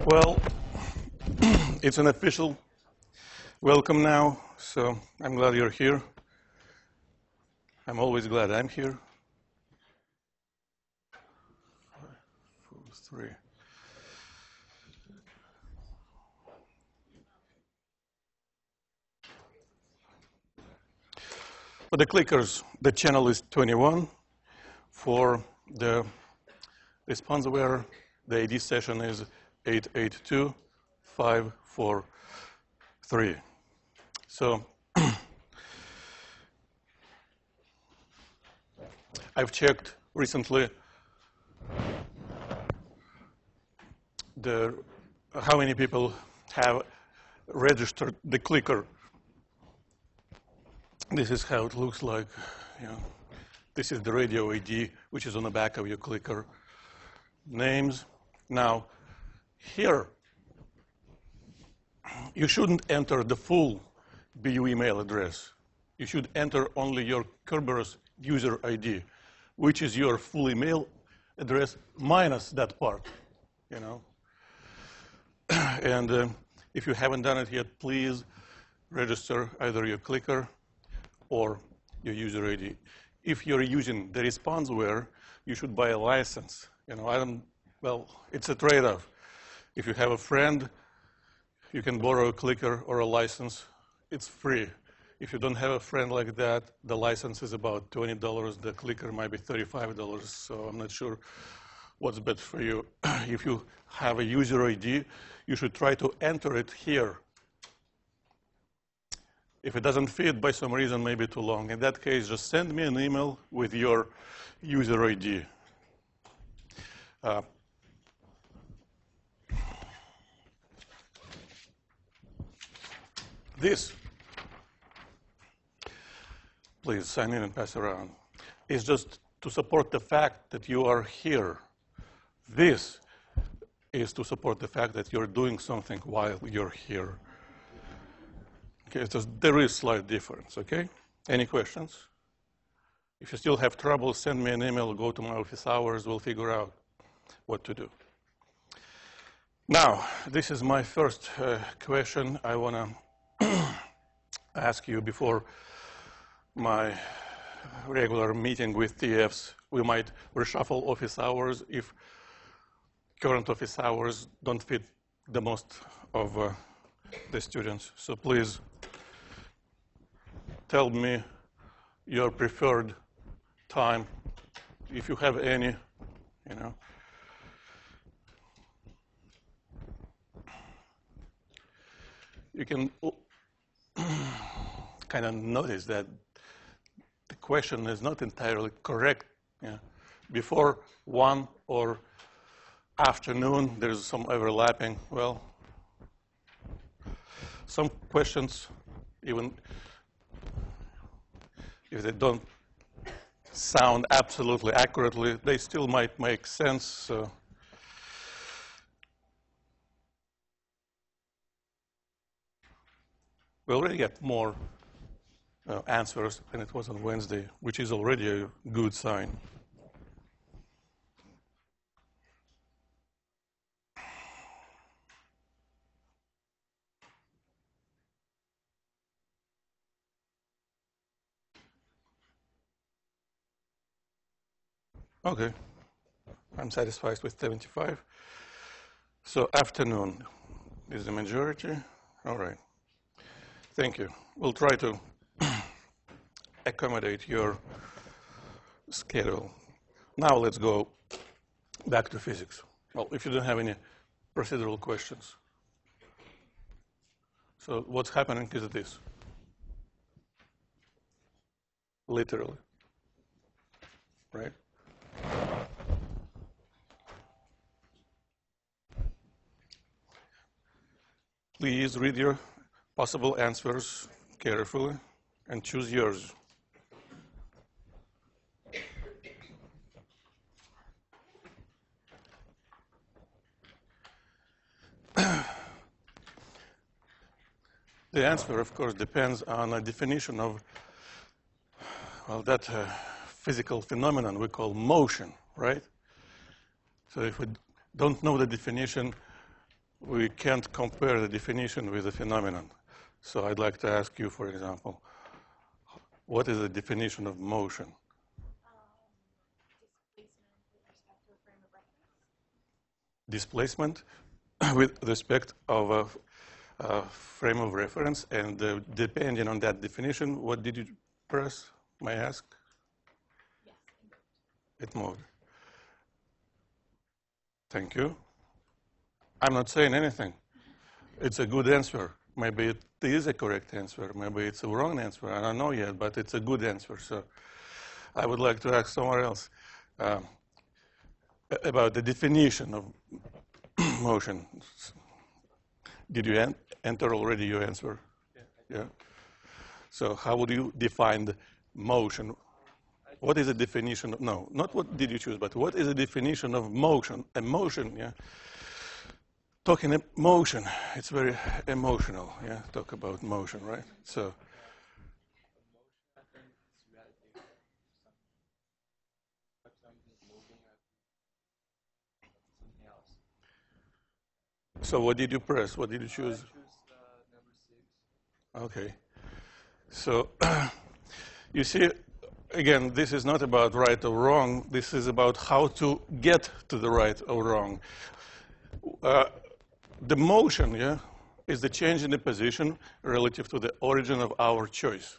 Well, it's an official welcome now, so I'm glad you're here. I'm always glad I'm here. 5, 4, 3. For the clickers, the channel is 21. For the responseware, the ID session is 882543. So I've checked recently how many people have registered the clicker. This is how it looks like. This is the radio ID, which is on the back of your clicker. Names. Now, here, you shouldn't enter the full BU email address. You should enter only your Kerberos user ID, which is your full email address minus that part. And if you haven't done it yet, please register either your clicker or your user ID. If you're using the responseware, you should buy a license. Well, it's a trade-off. If you have a friend, you can borrow a clicker or a license. It's free. If you don't have a friend like that, the license is about $20. The clicker might be $35, so I'm not sure what's better for you. If you have a user ID, you should try to enter it here. If it doesn't fit by some reason, maybe too long. In that case, just send me an email with your user ID. This, please sign in and pass around, is just to support the fact that you are here. This is to support the fact that you're doing something while you're here. Okay, so there is slight difference, okay? Any questions? If you still have trouble, send me an email, go to my office hours, we'll figure out what to do. Now, this is my first question I want to ask you before my regular meeting with TFs. We might reshuffle office hours if current office hours don't fit the most of the students. So please tell me your preferred time, if you have any, You can kind of notice that the question is not entirely correct. Before 1 or afternoon, there's some overlapping. Well, some questions, even if they don't sound absolutely accurately, they still might make sense. So we already get more answers than it was on Wednesday, which is already a good sign. Okay, I'm satisfied with 75. So afternoon is the majority. All right, thank you. We'll try to accommodate your schedule. Now let's go back to physics. Well, if you don't have any procedural questions. So what's happening is this. Literally, right? Please read your possible answers carefully and choose yours. The answer, of course, depends on a definition of, well, that physical phenomenon we call motion. right? So if we don't know the definition, we can't compare the definition with the phenomenon. So I'd like to ask you, for example, what is the definition of motion? Displacement with respect to a frame of reference. Displacement with respect of a frame of reference, and depending on that definition, what did you press, may I ask? Yes, it moved. Thank you. I'm not saying anything. It's a good answer. Maybe it is a correct answer. Maybe it's a wrong answer. I don't know yet, but it's a good answer. So I would like to ask someone else about the definition of motion. Did you enter already your answer? Yeah. So how would you define the motion? What is the definition of, no, not what did you choose, but what is the definition of motion? Emotion, yeah. Talking motion, it's very emotional, yeah, talk about motion, right? So, so what did you press? What did you choose? Number 6. Okay. So, you see, again, this is not about right or wrong. This is about how to get to the right or wrong. The motion, yeah, is the change in the position relative to the origin of our choice.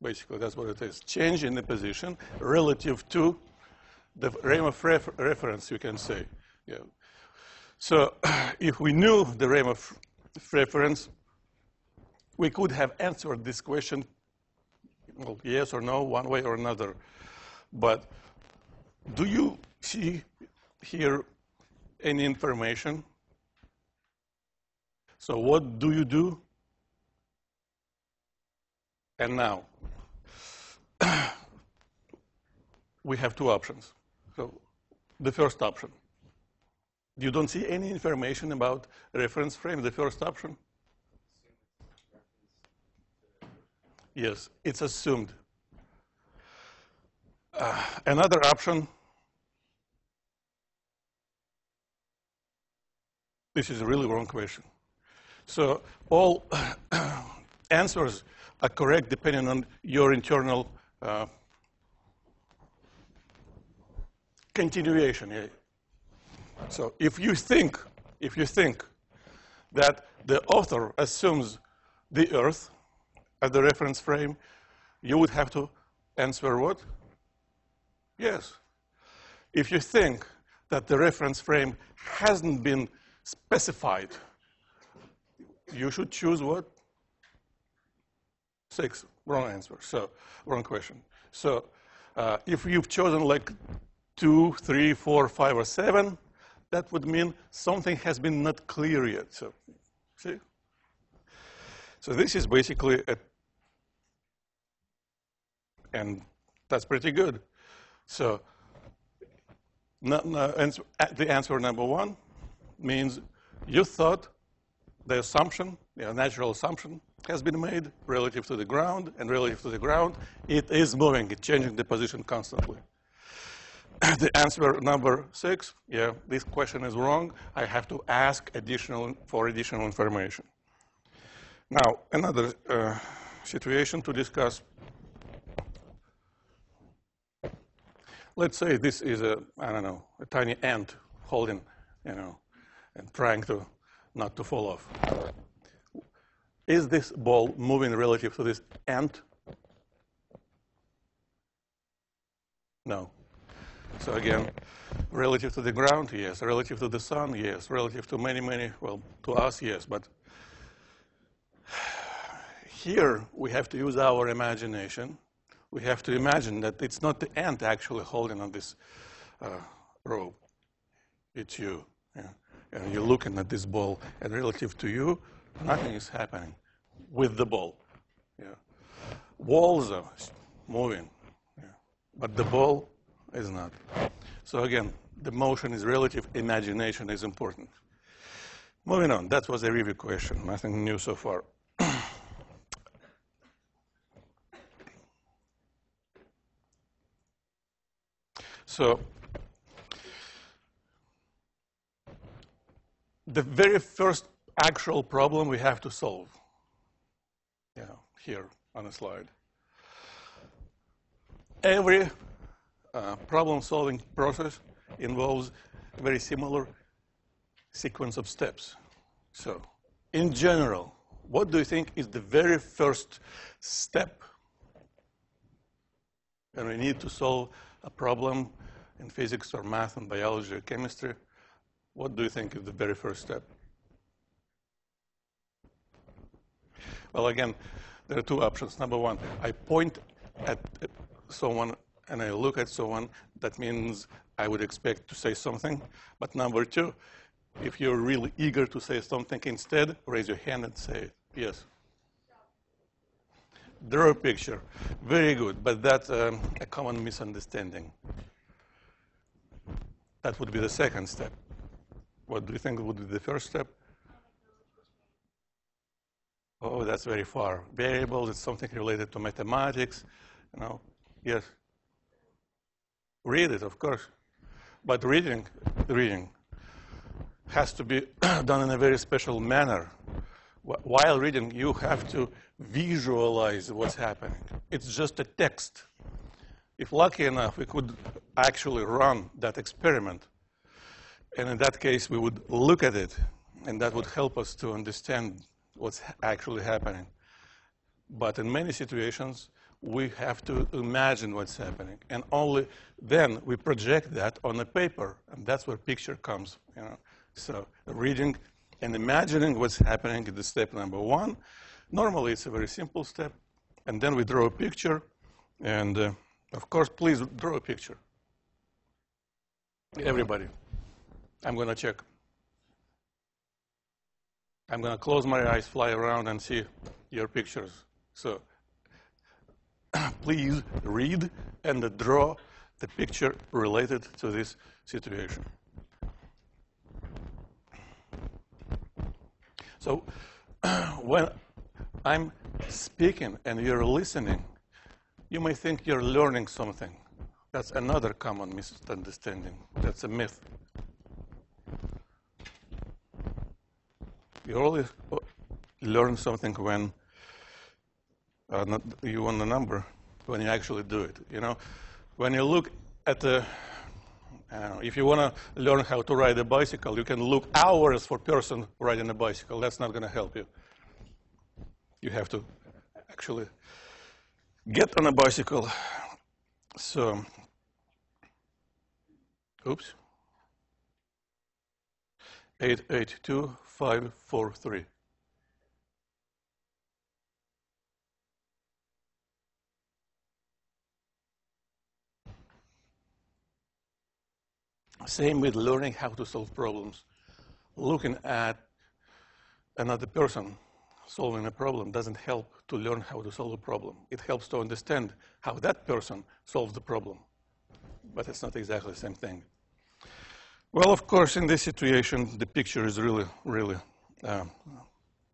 Basically, that's what it is. Change in the position relative to the frame of reference, you can say. Yeah. So if we knew the frame of reference, we could have answered this question, well, yes or no, one way or another. But do you see here any information? So what do you do? And now, we have two options. So the first option, you don't see any information about reference frame, the first option? Yes, it's assumed. Another option, this is a really wrong question. So all answers are correct depending on your internal continuation. Yeah. So if you think that the author assumes the Earth as the reference frame, you would have to answer what? Yes. If you think that the reference frame hasn't been specified, you should choose what? 6. Wrong answer. So, wrong question. So, if you've chosen like 2, 3, 4, 5, or 7, that would mean something has been not clear yet. So, see? So this is basically and that's pretty good. So, the answer number 1 means you thought the assumption, the natural assumption, has been made relative to the ground, and relative to the ground, it is moving, it's changing the position constantly. The answer number 6, yeah, this question is wrong. I have to ask for additional information. Now, another situation to discuss. Let's say this is a tiny ant holding, and trying to not to fall off. Is this ball moving relative to this ant? No. So again, relative to the ground, yes. Relative to the sun, yes. Relative to many, well, to us, yes. But here we have to use our imagination. We have to imagine that it's not the ant actually holding on this rope. It's you. Yeah. And you're looking at this ball, and relative to you, nothing is happening with the ball. Yeah. Walls are moving, yeah. But the ball is not. So again, the motion is relative, imagination is important. Moving on, that was a review question, nothing new so far. So the very first actual problem we have to solve. Yeah, here on the slide. Every problem-solving process involves a very similar sequence of steps. So, in general, what do you think is the very first step when we need to solve a problem in physics or math and biology or chemistry? What do you think is the very first step? Well, again, there are two options. Number one, I point at someone and I look at someone. That means I would expect to say something. But number two, if you're really eager to say something instead, raise your hand and say it. Yes? Draw a picture. Very good, but that's a common misunderstanding. That would be the second step. What do you think would be the first step? Oh, that's very far. Variables, it's something related to mathematics, you know. Yes. Read it, of course. But reading has to be done in a very special manner. While reading, you have to visualize what's happening. It's just a text. If lucky enough, we could actually run that experiment. And in that case, we would look at it, and that would help us to understand what's actually happening. But in many situations, we have to imagine what's happening. And only then we project that on a paper, and that's where picture comes. You know? So reading and imagining what's happening is step number one. Normally, it's a very simple step. And then we draw a picture. And of course, please draw a picture. Everybody. I'm going to check. I'm going to close my eyes, fly around, and see your pictures. So please read and draw the picture related to this situation. So when I'm speaking and you're listening, you may think you're learning something. That's another common misunderstanding. That's a myth. You only learn something when you want the number, when you actually do it. You know, when you look at the, if you want to learn how to ride a bicycle, you can look hours for a person riding a bicycle. That's not going to help you. You have to actually get on a bicycle. So, oops. 882543. Same with learning how to solve problems. Looking at another person solving a problem doesn't help to learn how to solve a problem. It helps to understand how that person solves the problem. But it's not exactly the same thing. Well, of course, in this situation, the picture is really, really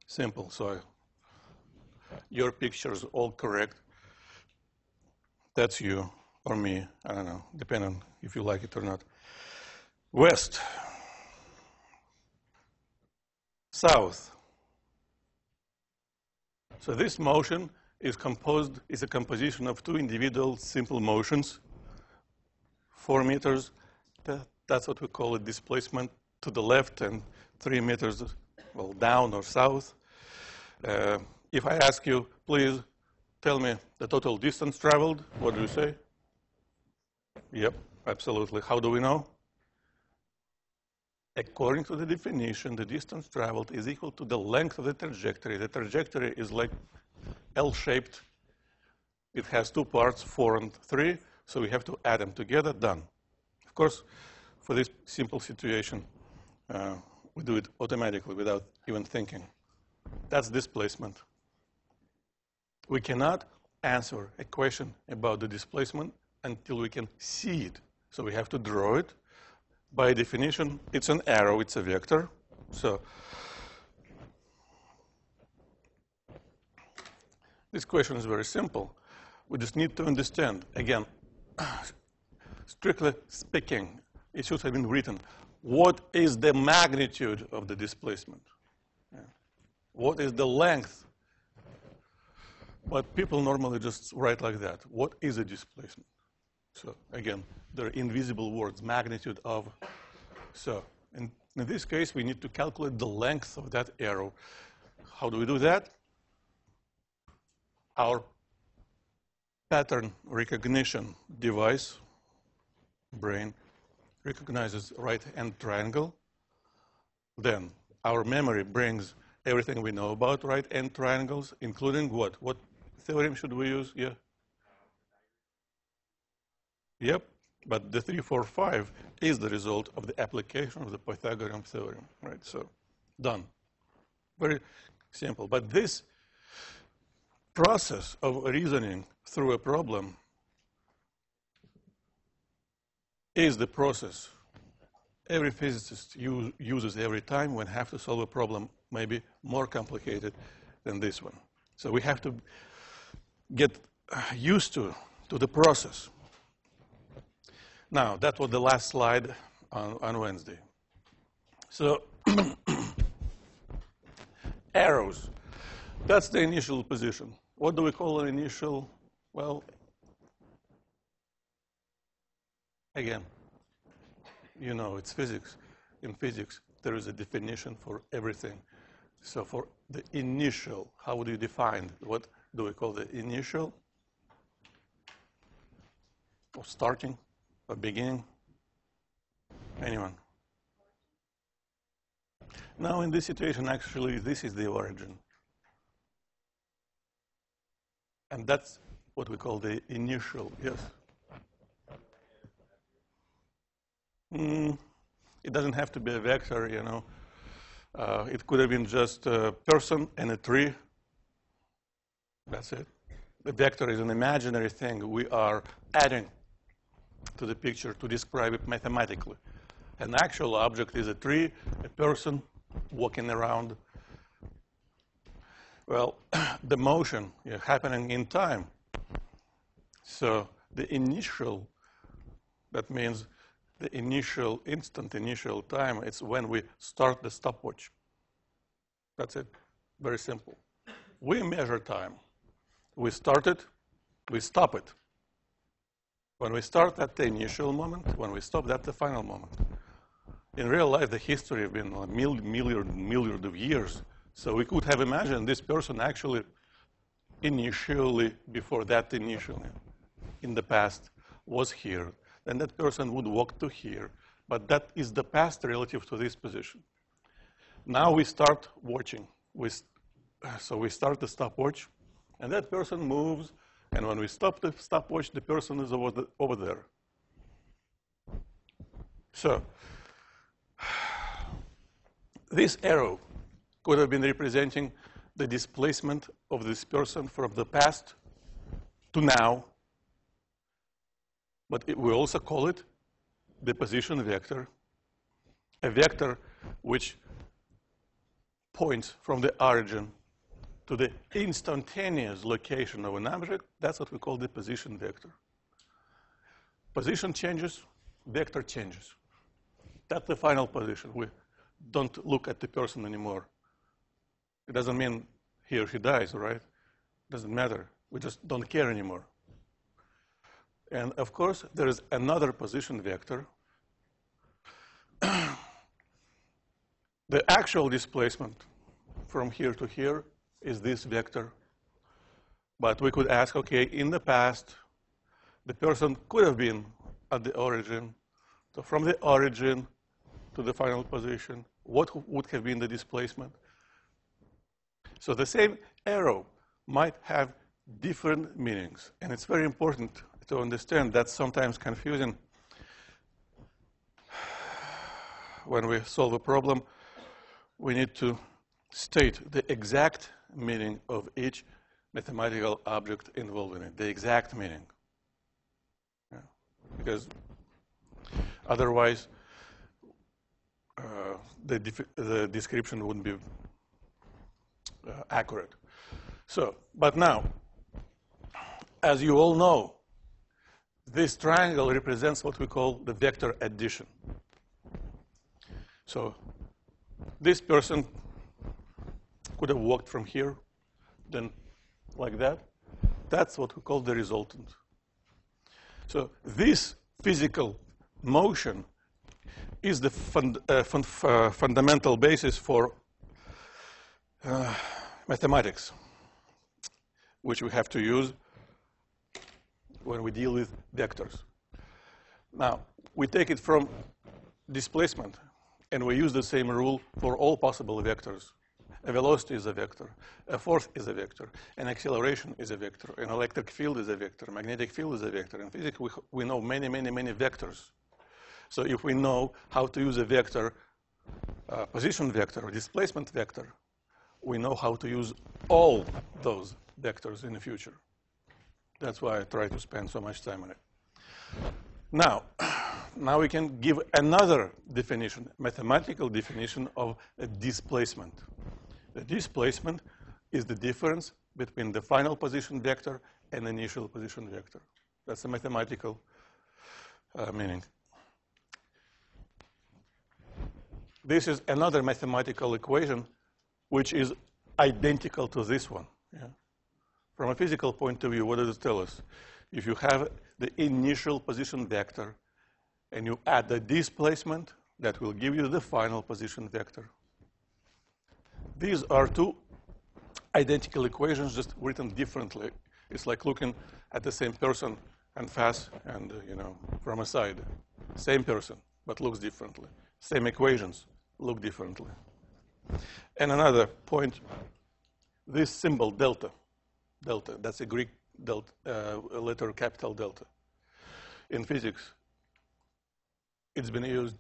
simple. So your picture is all correct. That's you or me. I don't know, depending on if you like it or not. West, south. So this motion is a composition of two individual simple motions, 4 meters. That's what we call a displacement to the left, and 3 meters, well, down or south. If I ask you, please tell me the total distance traveled, what do you say? Yep, absolutely. How do we know? According to the definition, the distance traveled is equal to the length of the trajectory. The trajectory is like L-shaped. It has two parts, 4 and 3, so we have to add them together, done. Of course, for this simple situation, we do it automatically without even thinking. That's displacement. We cannot answer a question about the displacement until we can see it. So we have to draw it. By definition, it's an arrow, it's a vector. So this question is very simple. We just need to understand, again, strictly speaking, it should have been written, what is the magnitude of the displacement? Yeah. What is the length? But people normally just write like that. What is a displacement? So again, they're invisible words, magnitude of. So in this case, we need to calculate the length of that arrow. How do we do that? Our pattern recognition device, brain, recognizes right-hand triangle. Then our memory brings everything we know about right-hand triangles, including what? What theorem should we use? Yeah. Yep. But the 3, 4, 5 is the result of the application of the Pythagorean theorem, right? So, done. Very simple. But this process of reasoning through a problem is the process every physicist uses every time when have to solve a problem maybe more complicated than this one. So we have to get used to the process. Now, that was the last slide on Wednesday. So, arrows, that's the initial position. What do we call an initial? Well, again, you know, it's physics. In physics, there is a definition for everything. So for the initial, how would you define? What do we call the initial? Or starting? Or beginning? Anyone? Now, in this situation, actually, this is the origin. And that's what we call the initial, yes? It doesn't have to be a vector, you know. It could have been just a person and a tree. That's it. The vector is an imaginary thing we are adding to the picture to describe it mathematically. An actual object is a tree, a person walking around. Well, the motion happening in time. So the initial, that means the initial instant, initial time, it's when we start the stopwatch. That's it. Very simple. We measure time. We start it, we stop it. When we start at the initial moment, when we stop, that's the final moment. In real life, the history has been a million of years. So we could have imagined this person actually initially, before that initially, in the past, was here. Then that person would walk to here. But that is the past relative to this position. Now we start watching. So we start the stopwatch, and that person moves. And when we stop the stopwatch, the person is over there. So this arrow could have been representing the displacement of this person from the past to now. But we also call it the position vector, a vector which points from the origin to the instantaneous location of an object. That's what we call the position vector. Position changes, vector changes. That's the final position. We don't look at the person anymore. It doesn't mean he or she dies, right? It doesn't matter. We just don't care anymore. And of course, there is another position vector. The actual displacement from here to here is this vector. But we could ask, okay, in the past, the person could have been at the origin. So from the origin to the final position, what would have been the displacement? So the same arrow might have different meanings. And it's very important to understand that's sometimes confusing. When we solve a problem, we need to state the exact meaning of each mathematical object involved in it, the exact meaning. Yeah. Because otherwise, the description wouldn't be accurate. So, but now, as you all know, this triangle represents what we call the vector addition. So this person could have walked from here, then like that. That's what we call the resultant. So this physical motion is the fundamental basis for mathematics, which we have to use when we deal with vectors. Now, we take it from displacement, and we use the same rule for all possible vectors. A velocity is a vector, a force is a vector, an acceleration is a vector, an electric field is a vector, magnetic field is a vector. In physics, we know many, many, many vectors. So if we know how to use a vector, position vector, or displacement vector, we know how to use all those vectors in the future. That's why I try to spend so much time on it. Now we can give another definition, mathematical definition of a displacement. The displacement is the difference between the final position vector and the initial position vector. That's a mathematical meaning. This is another mathematical equation which is identical to this one. Yeah? From a physical point of view, what does it tell us? If you have the initial position vector and you add the displacement, that will give you the final position vector. These are two identical equations, just written differently. It's like looking at the same person and face and, from a side. Same person, but looks differently. Same equations, look differently. And another point, this symbol, delta, that's a Greek delta, letter capital delta. In physics, it's been used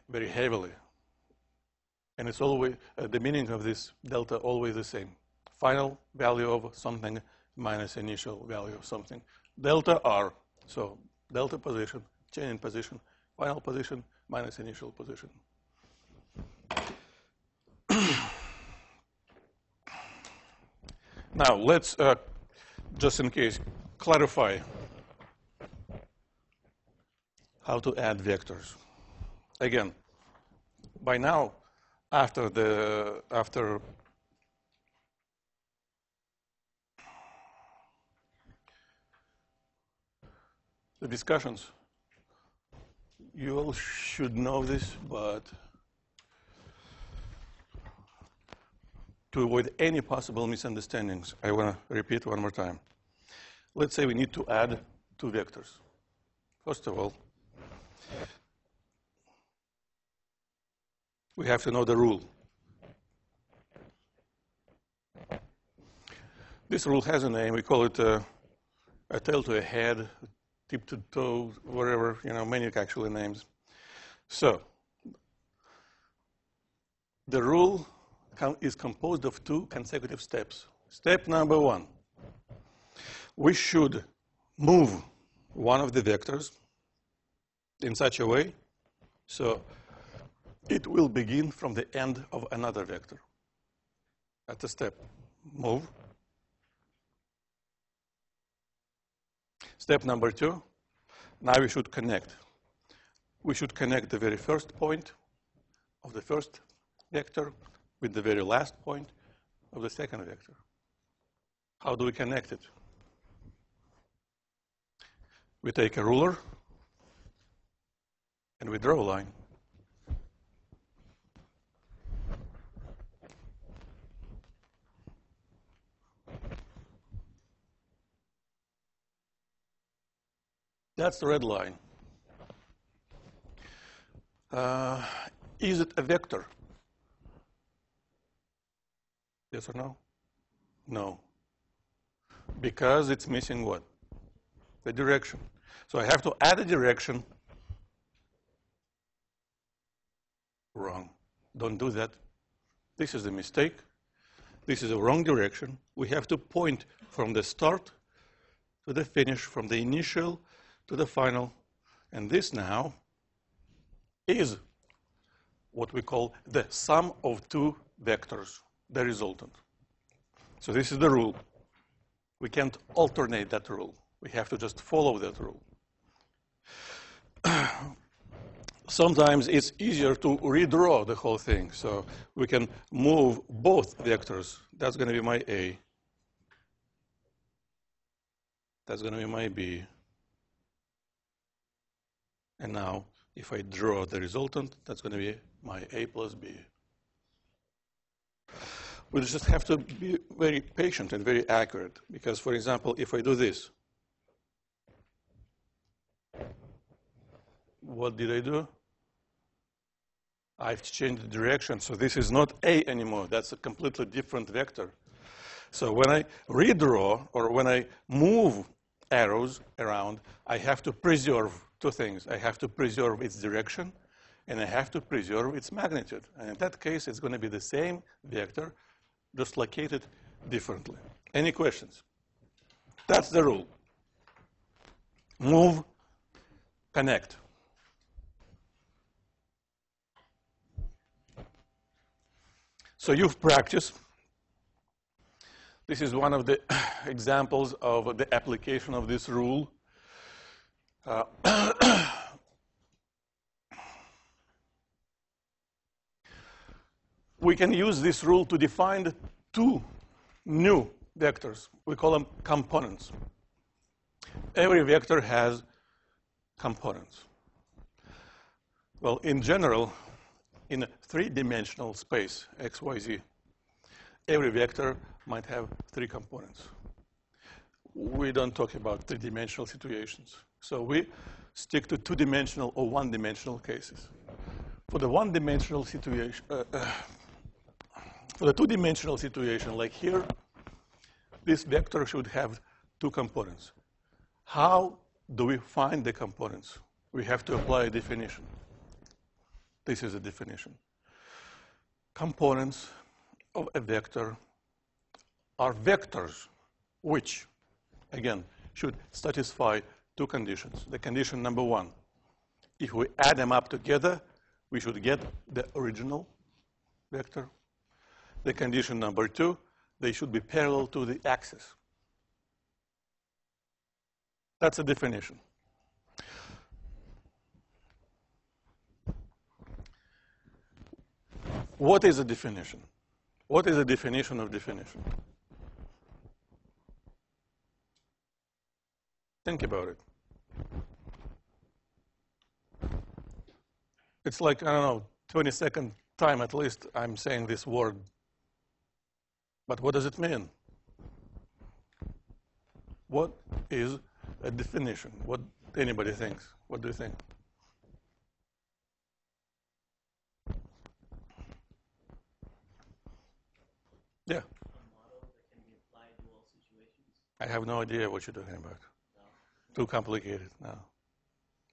very heavily. And it's always, the meaning of this delta always the same. Final value of something minus initial value of something. Delta R, so delta position, change in position, final position minus initial position. Now, let's, just in case, clarify how to add vectors. Again, by now, after the discussions, you all should know this, but to avoid any possible misunderstandings, I want to repeat one more time. Let's say we need to add two vectors. First of all, we have to know the rule. This rule has a name. We call it a tail to a head, tip to toe, whatever, many actually names. So the rule is composed of two consecutive steps. Step number one, we should move one of the vectors in such a way so it will begin from the end of another vector. At a step, move. Step number two, now we should connect. We should connect the very first point of the first vector with the very last point of the second vector. How do we connect it? We take a ruler and we draw a line. That's the red line. Is it a vector? Yes or no? No. Because it's missing what? The direction. So I have to add a direction. Wrong. Don't do that. This is a mistake. This is a wrong direction. We have to point from the start to the finish, from the initial to the final. And this now is what we call the sum of two vectors, the resultant. So this is the rule. We can't alternate that rule. We have to just follow that rule. sometimes it's easier to redraw the whole thing. So we can move both vectors. That's going to be my A. That's going to be my B. And now, if I draw the resultant, that's going to be my A plus B. We just have to be very patient and very accurate. Because, for example, if I do this, what did I do? I've changed the direction. So this is not A anymore. That's a completely different vector. So when I redraw or when I move arrows around, I have to preserve two things. I have to preserve its direction, and I have to preserve its magnitude. And in that case, it's going to be the same vector, just located differently. Any questions? That's the rule. Move, connect. So you've practiced. This is one of the examples of the application of this rule. We can use this rule to define two new vectors. We call them components. Every vector has components. Well, in general, in a three-dimensional space, x, y, z, every vector might have three components. We don't talk about three-dimensional situations. So we stick to two-dimensional or one-dimensional cases. For the one-dimensional situation, for the two-dimensional situation, like here, this vector should have two components. How do we find the components? We have to apply a definition. This is a definition. Components of a vector are vectors which, again, should satisfy two conditions. The condition number one, if we add them up together, we should get the original vector. The condition number two, they should be parallel to the axis. That's a definition. What is a definition? What is a definition of definition? Think about it. It's like, I don't know, 22nd time at least I'm saying this word. But what does it mean? What is a definition? What anybody thinks? What do you think? Yeah. A model that can be applied to all situations? I have no idea what you're talking about. No. Too complicated. No.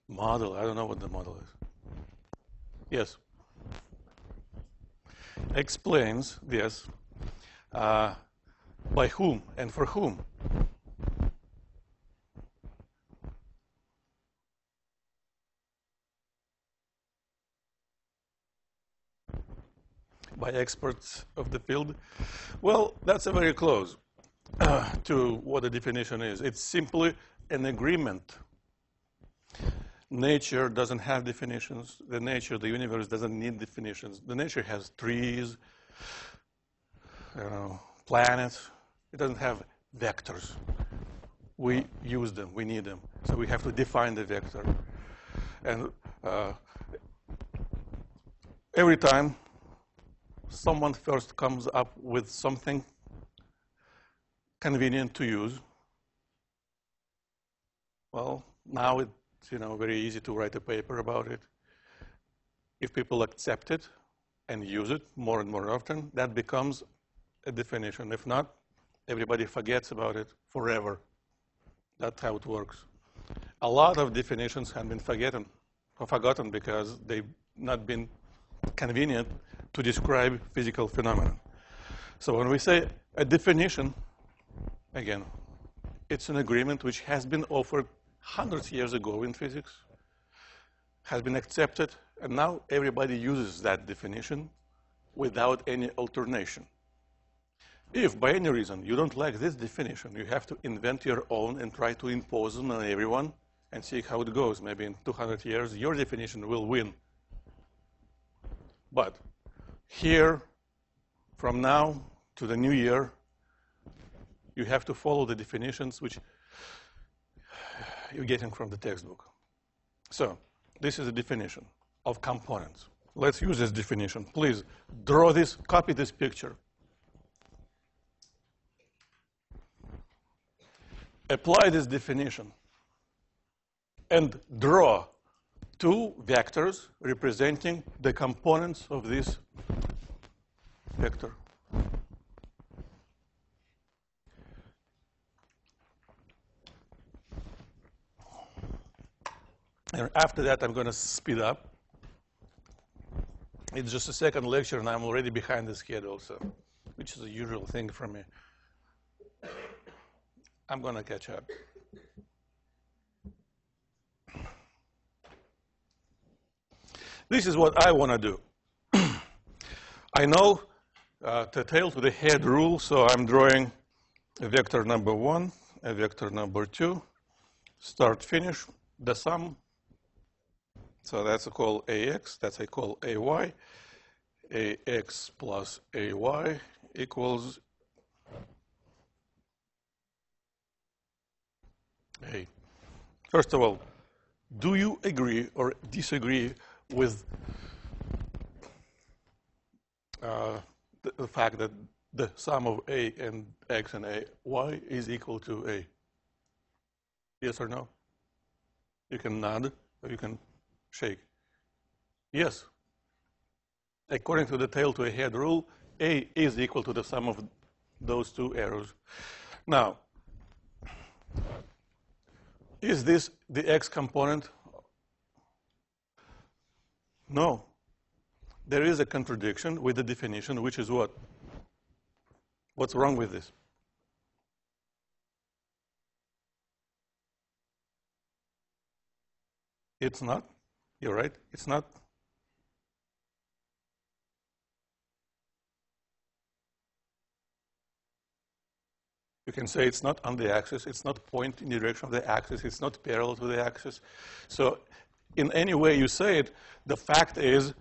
Model, I don't know what the model is. Yes. Explains, yes. By whom and for whom? By experts of the field? Well, that's a very close to what the definition is. It's simply an agreement. Nature doesn't have definitions. The nature of the universe doesn't need definitions. The nature has trees, planets. It doesn't have vectors. We use them. We need them. So we have to define the vector. And every time someone first comes up with something convenient to use, well, now it's very easy to write a paper about it. If people accept it and use it more and more often, that becomes a definition. If not, everybody forgets about it forever. That's how it works. A lot of definitions have been forgotten because they've not been convenient to describe physical phenomena. So when we say a definition, again, it's an agreement which has been offered hundreds of years ago in physics, has been accepted, and now everybody uses that definition without any alternation. If by any reason you don't like this definition, you have to invent your own and try to impose them on everyone and see how it goes. Maybe in 200 years, your definition will win But here, from now to the new year, you have to follow the definitions which you're getting from the textbook. So this is a definition of components. Let's use this definition. Please draw this, copy this picture. Apply this definition and draw two vectors representing the components of this vector. And after that, I'm going to speed up. It's just a second lecture, and I'm already behind the schedule, so, which is a usual thing for me. I'm going to catch up. This is what I want to do. I know the tail to the head rule, so I'm drawing a vector number 1, a vector number 2, start, finish, the sum. So that's I call AX, that's I call AY. AX plus AY equals A. First of all, do you agree or disagree with the fact that the sum of A and X and AY is equal to A? Yes or no? You can nod or you can shake. Yes. According to the tail to a head rule, A is equal to the sum of those two arrows. Now, is this the X component? No. There is a contradiction with the definition, which is what? What's wrong with this? It's not. You're right. It's not. You can say it's not on the axis. It's not point in the direction of the axis. It's not parallel to the axis. So in any way you say it, the fact is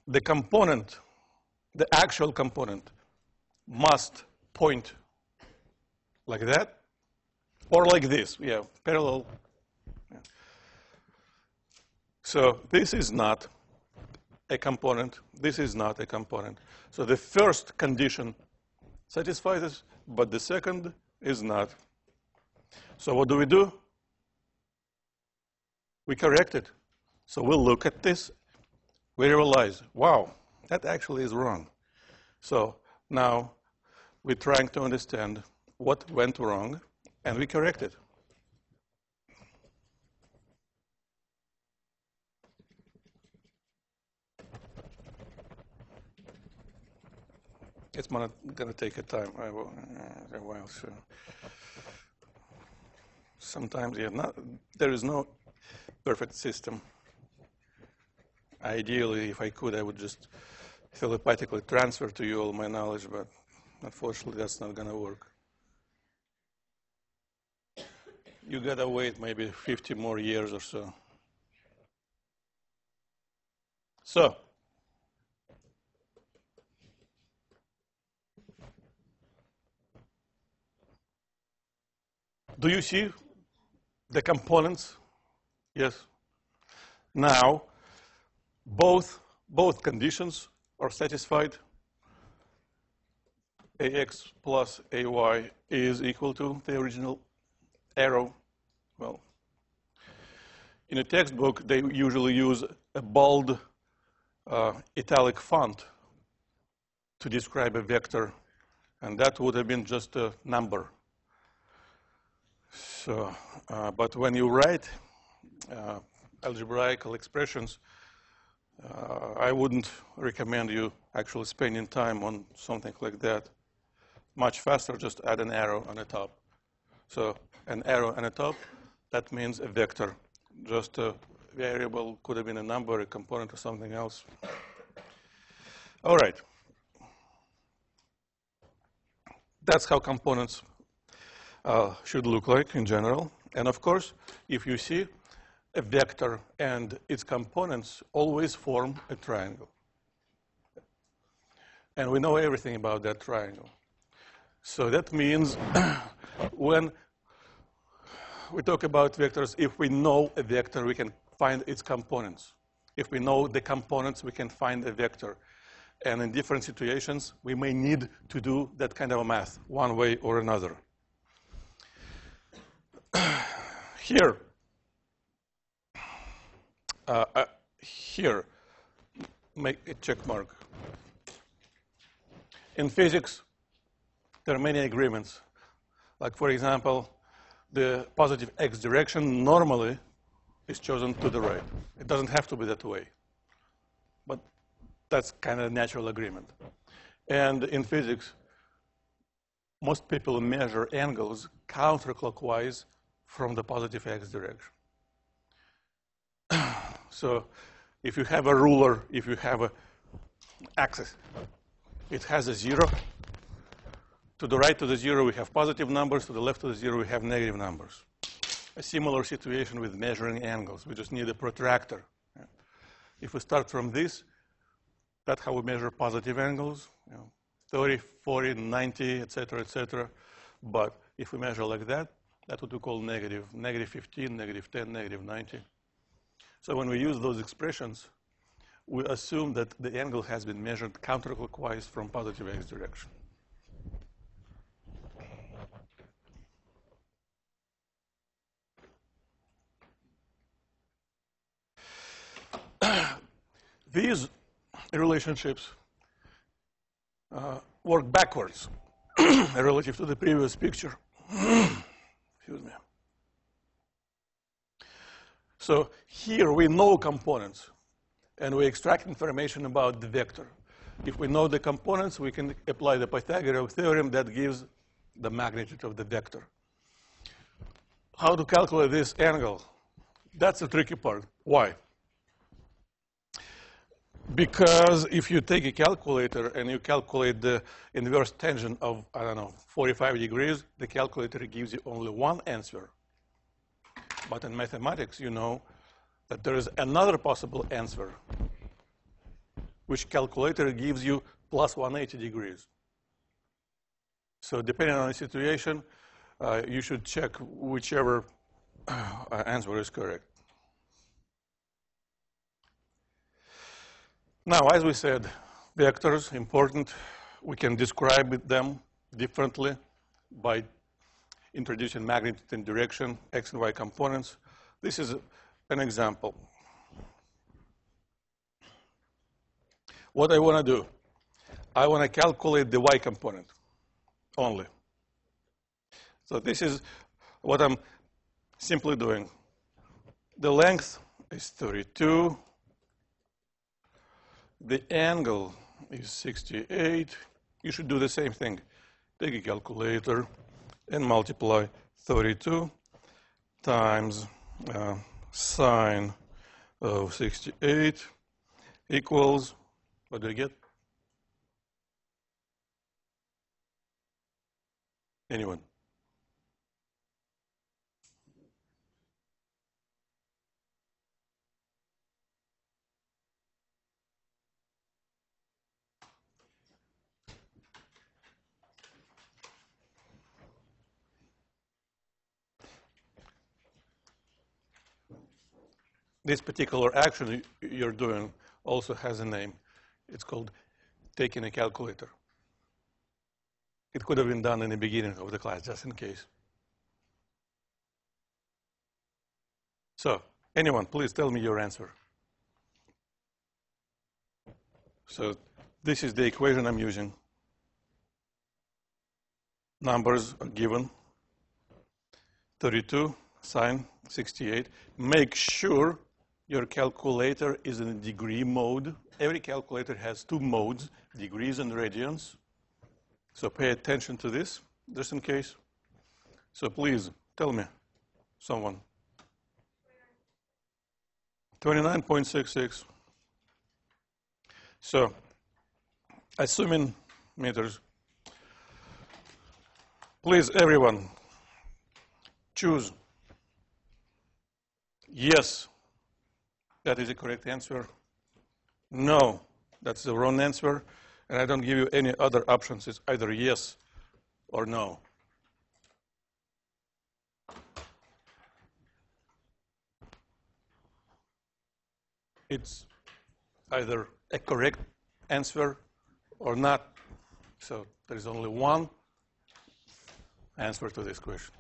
the component, the actual component, must point like that or like this. Yeah, parallel. Yeah. So this is not a component. This is not a component. So the first condition satisfies this, but the second is not. So what do? We correct it. So we'll look at this. We realize, wow, that actually is wrong. So now we're trying to understand what went wrong, and we correct it. It's going to take a time, a while. So sometimes, there is no perfect system. Ideally, if I could, I would just telepathically transfer to you all my knowledge, but unfortunately, that's not going to work. You got to wait maybe 50 more years or so. So, do you see the components? Yes. Now, both conditions are satisfied. AX plus AY is equal to the original arrow. Well, in a textbook, they usually use a bold italic font to describe a vector, and that would have been just a number. So, but when you write algebraical expressions, I wouldn't recommend you actually spending time on something like that. Much faster, just add an arrow on the top. So an arrow on the top, that means a vector. Just a variable, could have been a number, a component, or something else. All right. That's how components should look like in general. And of course, if you see a vector and its components always form a triangle. And we know everything about that triangle. So that means when we talk about vectors, if we know a vector, we can find its components. If we know the components, we can find a vector. And in different situations, we may need to do that kind of a math, one way or another. Here, make a check mark. In physics, there are many agreements. Like, for example, the positive x direction normally is chosen to the right. It doesn't have to be that way. But that's kind of a natural agreement. And in physics, most people measure angles counterclockwise from the positive x direction. So if you have a ruler, if you have an axis, it has a 0. To the right of the 0, we have positive numbers. To the left of the 0, we have negative numbers. A similar situation with measuring angles. We just need a protractor. If we start from this, that's how we measure positive angles, 30, 40, 90, etc., etc. But if we measure like that, that's what we call negative 15, negative 10, negative 90. So when we use those expressions, we assume that the angle has been measured counterclockwise from positive x direction. These relationships work backwards relative to the previous picture. Excuse me. So here we know components, and we extract information about the vector. If we know the components, we can apply the Pythagorean theorem that gives the magnitude of the vector. How to calculate this angle? That's the tricky part. Why? Because if you take a calculator and you calculate the inverse tangent of, 45 degrees, the calculator gives you only one answer. But in mathematics, you know that there is another possible answer, which calculator gives you plus 180 degrees. So depending on the situation, you should check whichever answer is correct. Now, as we said, vectors, important. We can describe them differently by introducing magnitude and direction, x and y components. This is an example. What I want to do, I want to calculate the y component only. So this is what I'm simply doing. The length is 32. The angle is 68. You should do the same thing. Take a calculator and multiply 32 times sine of 68 equals, what do you get? Anyone? This particular action you're doing also has a name. It's called taking a calculator. It could have been done in the beginning of the class, just in case. So, anyone, please tell me your answer. So, this is the equation I'm using. Numbers are given. 32 sine 68. Make sure your calculator is in degree mode. Every calculator has two modes, degrees and radians. So pay attention to this, just in case. So please, tell me, someone. 29.66. So, assuming meters, please, everyone, choose Yes, that is the correct answer. No, that's the wrong answer. And I don't give you any other options. It's either yes or no. It's either a correct answer or not. So there is only one answer to this question.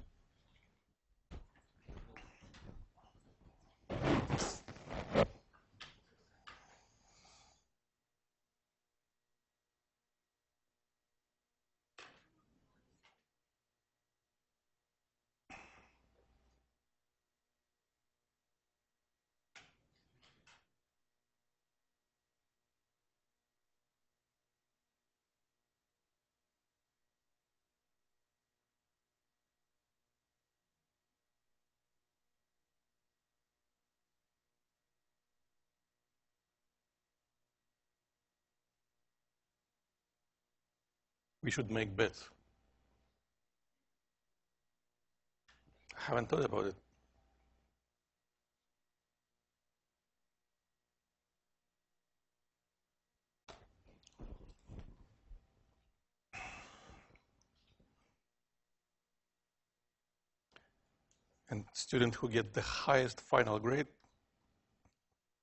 We should make bets. I haven't thought about it. And student who get the highest final grade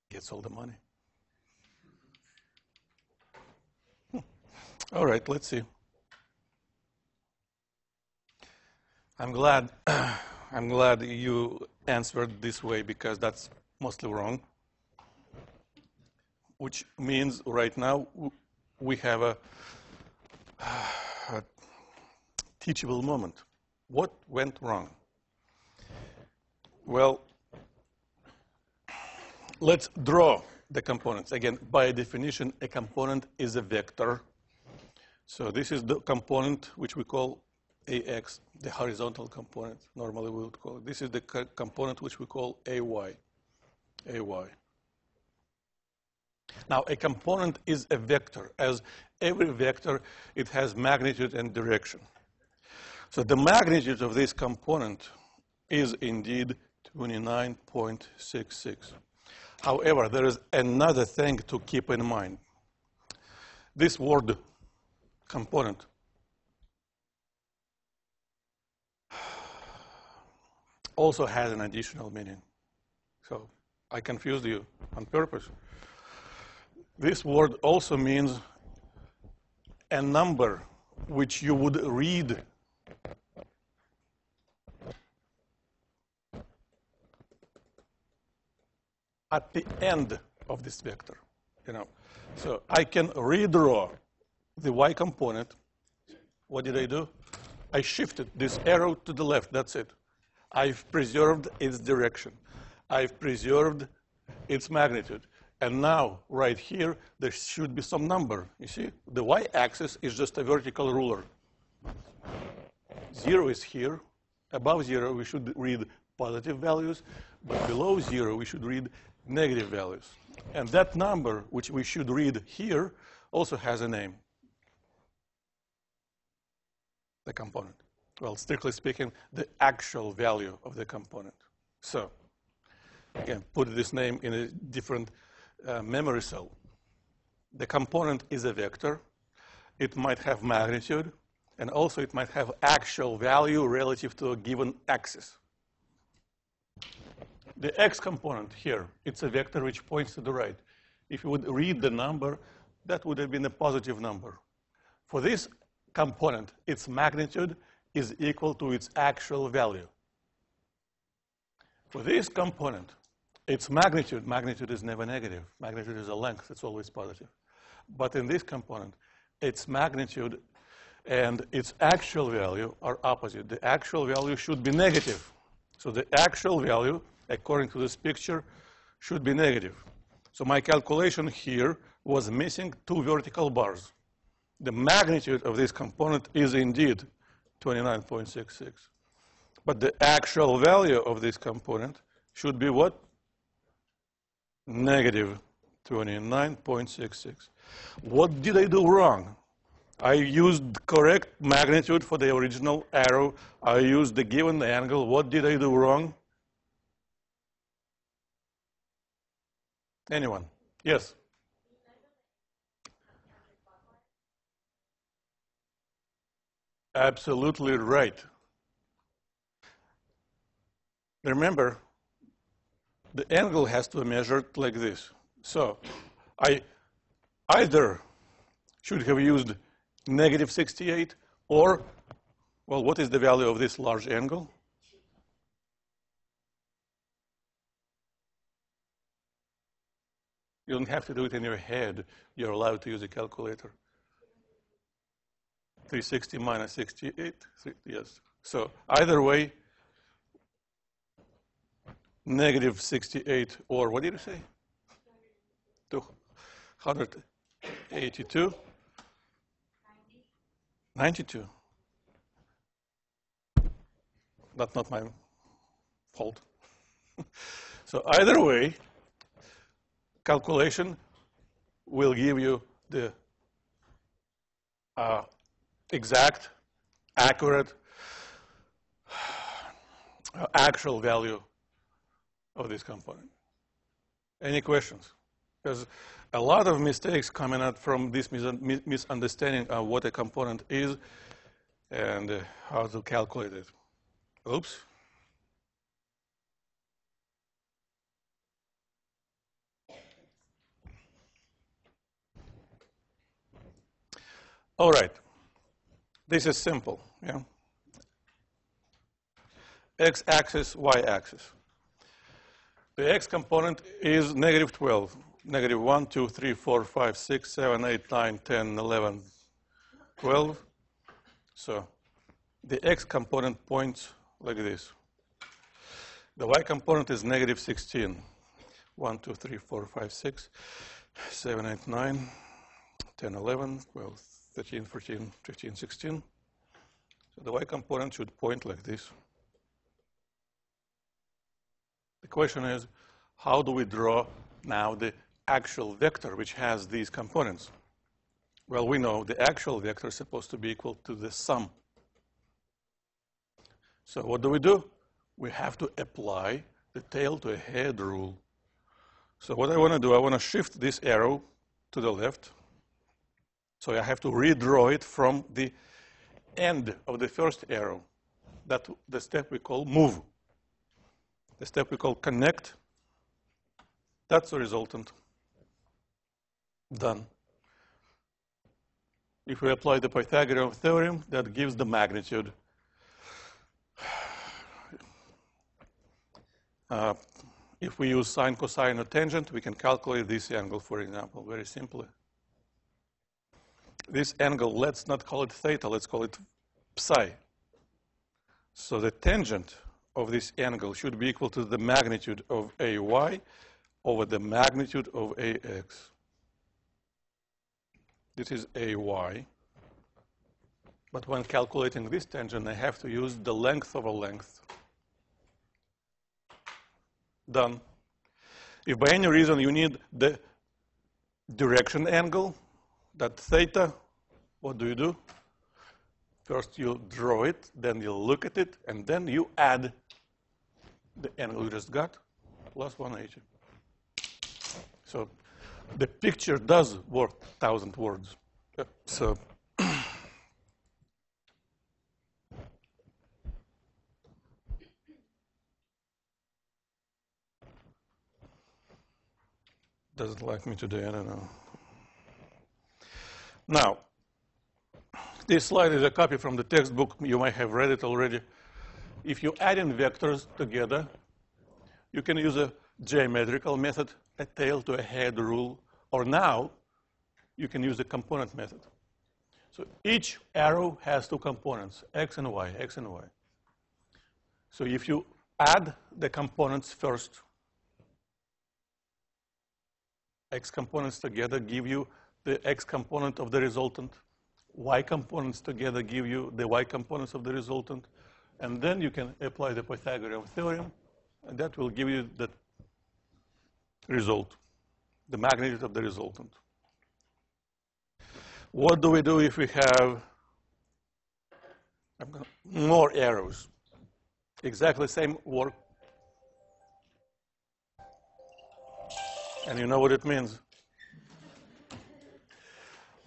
gets all the money. All right, let's see. I'm glad you answered this way because that's mostly wrong. Which means right now we have a teachable moment. What went wrong? Well, let's draw the components. Again, by definition, a component is a vector. So this is the component which we call AX, the horizontal component. Normally we would call it. This is the component which we call AY. AY. Now, a component is a vector. As every vector, it has magnitude and direction. So the magnitude of this component is indeed 29.66. However, there is another thing to keep in mind. This word component also has an additional meaning. So I confused you on purpose. This word also means a number which you would read at the end of this vector. So I can redraw the y component. What did I do? I shifted this arrow to the left. That's it. I've preserved its direction. I've preserved its magnitude. And now, right here, there should be some number. You see, the y-axis is just a vertical ruler. 0 is here. Above 0, we should read positive values. But below 0, we should read negative values. And that number, which we should read here, also has a name. The component. Well, strictly speaking, the actual value of the component. So, again, put this name in a different memory cell. The component is a vector. It might have magnitude, and also it might have actual value relative to a given axis. The x component here, it's a vector which points to the right. If you would read the number, that would have been a positive number. For this component, its magnitude is equal to its actual value. For this component, its magnitude is never negative. Magnitude is a length, it's always positive. But in this component, its magnitude and its actual value are opposite. The actual value should be negative. So the actual value, according to this picture, should be negative. So my calculation here was missing 2 vertical bars. The magnitude of this component is indeed 29.66. But the actual value of this component should be what? Negative 29.66. What did I do wrong? I used correct magnitude for the original arrow. I used the given angle. What did I do wrong? Anyone? Yes? Absolutely right. Remember, the angle has to be measured like this. So I either should have used negative 68 or, well, what is the value of this large angle? You don't have to do it in your head. You're allowed to use a calculator. 360 minus 68, yes. So either way, negative 68, or what did you say? 282? 92. That's not my fault. So either way, calculation will give you the exact, accurate, actual value of this component. Any questions? Because a lot of mistakes coming out from this misunderstanding of what a component is and how to calculate it. Oops. All right. This is simple, yeah? X-axis, Y-axis. The X component is negative 12. Negative 1, 2, 3, 4, 5, 6, 7, 8, 9, 10, 11, 12. So the X component points like this. The Y component is negative 16. 1, 2, 3, 4, 5, 6, 7, 8, 9, 10, 11, 12, 13, 14, 15, 16. So the Y component should point like this. The question is, how do we draw now the actual vector which has these components? Well, we know the actual vector is supposed to be equal to the sum. So what do? We have to apply the tail to a head rule. So what I want to do, I want to shift this arrow to the left. So I have to redraw it from the end of the first arrow. That's the step we call move. The step we call connect. That's the resultant. Done. If we apply the Pythagorean theorem, that gives the magnitude. If we use sine, cosine, or tangent, we can calculate this angle, for example, very simply. This angle, let's not call it theta, let's call it psi. So the tangent of this angle should be equal to the magnitude of AY over the magnitude of AX. This is AY. But when calculating this tangent, I have to use the length over length. Done. If by any reason you need the direction angle, that theta, what do? First you draw it, then you look at it, and then you add the angle you just got, plus 180. So the picture does worth 1,000 words. So doesn't like me today, I don't know. Now, this slide is a copy from the textbook. You might have read it already. If you add in vectors together, you can use a geometrical method, a tail to a head rule, or now you can use a component method. So each arrow has two components, x and y, x and y. So if you add the components first, x components together give you the x component of the resultant. Y components together give you the y components of the resultant. And then you can apply the Pythagorean theorem, and that will give you the result, the magnitude of the resultant. What do we do if we have more arrows? Exactly the same work. And you know what it means.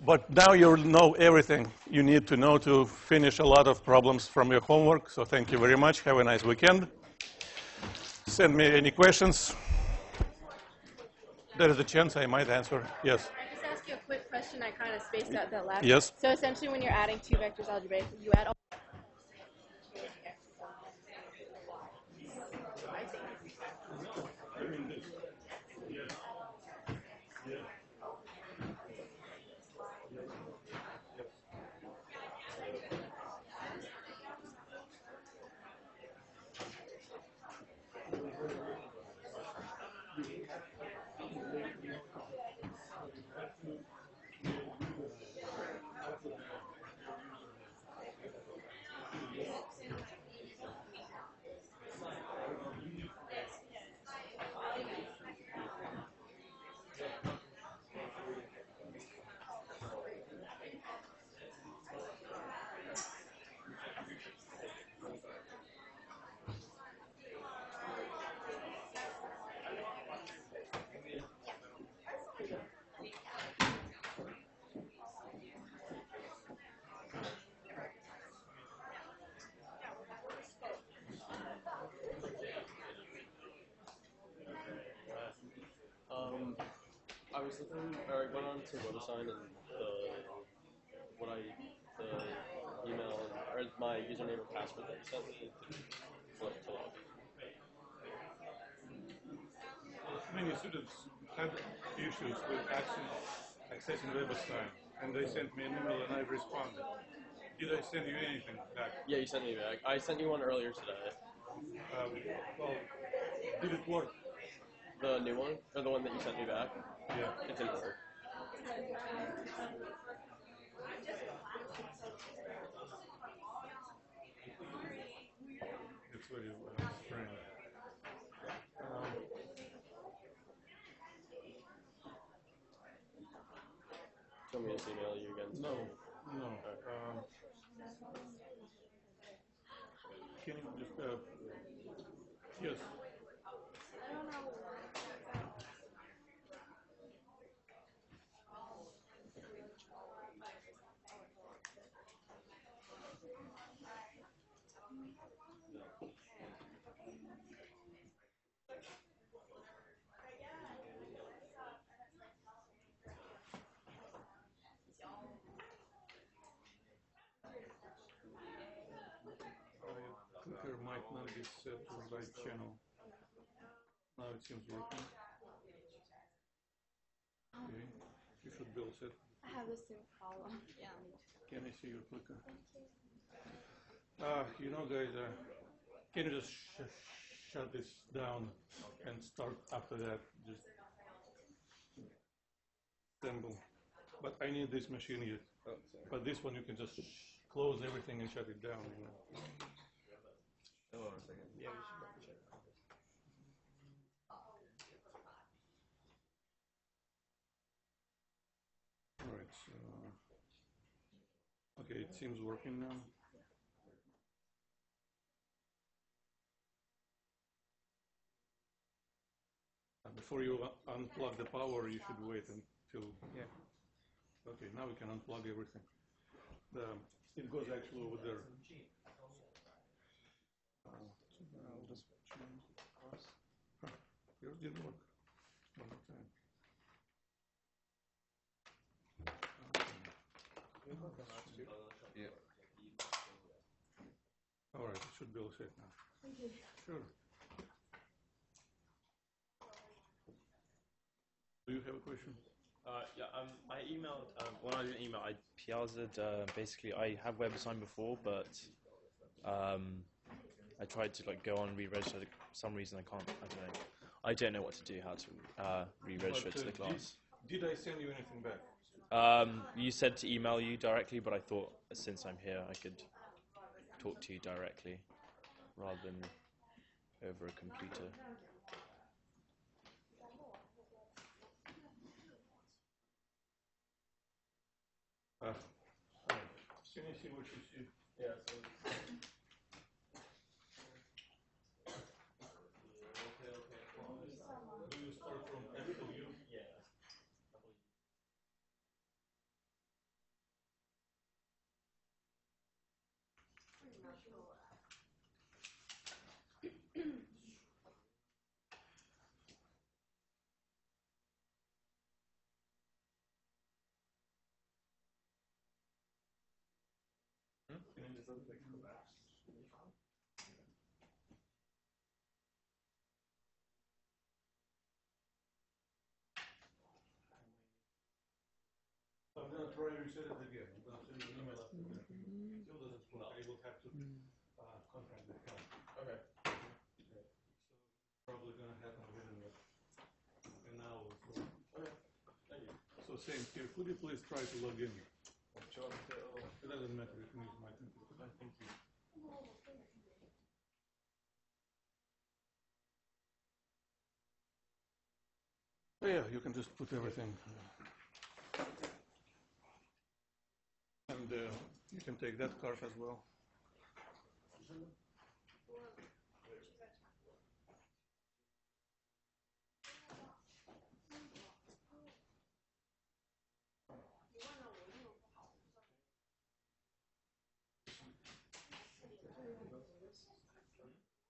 But now you know everything you need to know to finish a lot of problems from your homework. So thank you very much. Have a nice weekend. Send me any questions. There is a chance I might answer. Yes. I just ask you a quick question. I kind of spaced out that last. Yes. So essentially, when you're adding two vectors algebraically, you add all. I was looking, or I went on to WebAssign and the email, or my username and password that you sent me didn't flip to log. Many students had issues with accessing WebAssign, and they sent me an email and I responded. Did I send you anything back? Yeah, you sent me back. I sent you one earlier today. Well, did it work? The new one, or the one that you sent me back? Yeah. It didn't work. It's very strange. Do you want me to email you again? No. Can you just, yes. Clicker might not be set to the right channel. Now it seems working. Okay, you should be all set. I have the same problem. Yeah. Can I see your clicker? You know, guys, can you just shut this down and start after that? Just assemble. But I need this machine yet. But this one you can just close everything and shut it down. You know. Hold on a second. Yeah, we should probably check. All right. So, okay, it seems working now. Before you unplug the power, you should wait until. Yeah. Okay, now we can unplug everything. It goes actually over there. Yours didn't work. One more time. Yeah. All right, it should be all set now. Thank you. Sure. Do you have a question? Yeah, I emailed, well, I didn't email, I PR'd, basically, I have WebAssign before, but I tried to go on re-register. For some reason I can't, I don't know what to do, how to re-register to the class. Did I send you anything back? You said to email you directly, but I thought since I'm here, I could talk to you directly rather than over a computer. Can you see what you see? Yeah. Do you start from F to U? I'm going to try to reset it again. I'm going to send you an email after that. Still doesn't work. I will have to contact the help. Okay. So probably going to happen within an hour or so. Okay. Thank you. So same here. Could you please try to log in? Sure. It doesn't matter. You can use my computer. Thank you. Oh, yeah, you can just put everything. And you can take that card as well.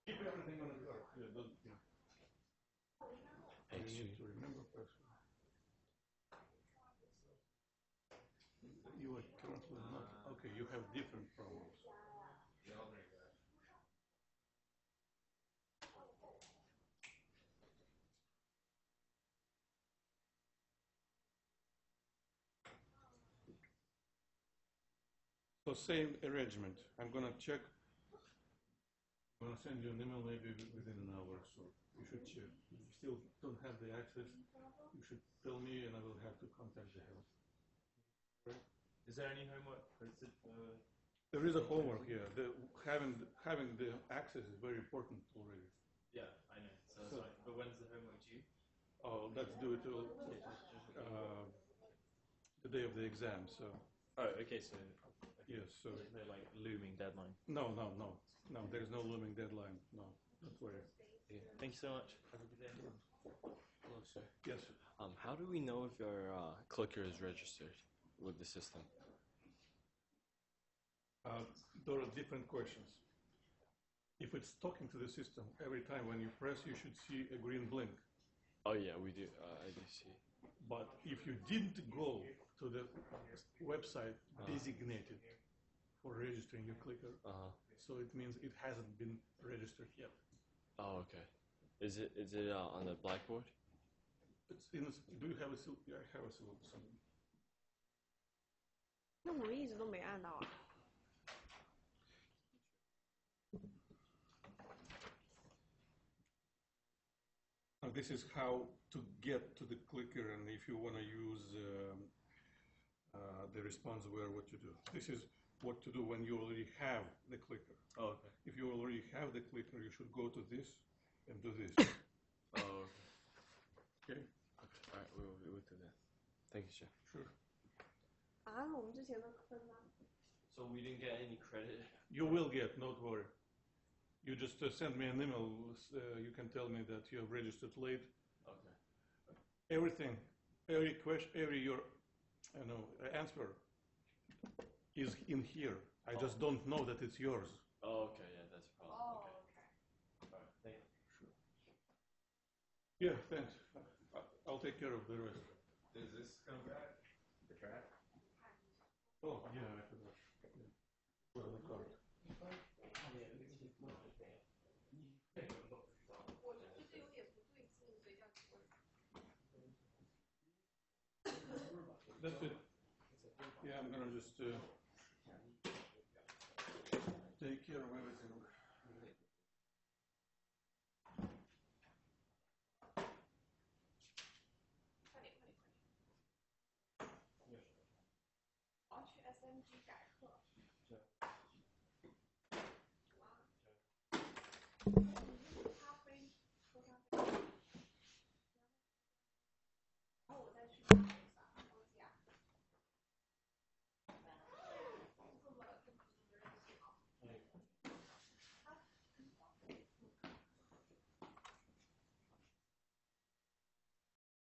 Keep everything on the card. Yeah, you need to remember password. You are currently not. Okay, you have different problems. So same arrangement. I'm gonna check. I'm gonna send you an email maybe within an hour or so. You should check. If you still don't have the access, you should tell me and I will have to contact the help. Right? Is there any homework posted for? There is a homework here. Having the access is very important already. Yeah, I know. So that's fine. But when's the homework due? Oh, let's do it till the day of the exam. So Oh, okay. So yes. So there's no like looming deadline. no. There is no looming deadline. No, don't worry. Yeah. Thank you so much. Have a good day. Hello, sir. Yes. How do we know if your clicker is registered with the system? There are different questions. If it's talking to the system, every time when you press, you should see a green blink. Oh yeah, we do. I do see. But if you didn't go to the website designated for registering your clicker, so it means it hasn't been registered yet. Oh, okay. Is it on the blackboard? It's in. Do you have a? Yeah, I have a some. 那我一直都没按到啊。This is how to get to the clicker, and if you want to use the response where what to do. This is what to do when you already have the clicker. Oh, okay. If you already have the clicker, you should go to this and do this. Oh, Okay? okay. All right, we'll do that. Thank you, sir. Sure. 啊，我们之前的分吗？ So we didn't get any credit. You will get, don't worry. You just send me an email. You can tell me that you have registered late. Okay. Everything, every question, every your, answer is in here. I just don't know that it's yours. Oh, okay. Yeah, that's a problem. Oh, Okay. okay. All right. Thank you. Yeah, thanks. I'll take care of the rest. Does this come back? The track? Oh, yeah, I forgot. Yeah. Well, the card. 我就是有点不对劲，所以这样子问。 That's it. Yeah, I'm gonna just take care of everything. SMG 改课。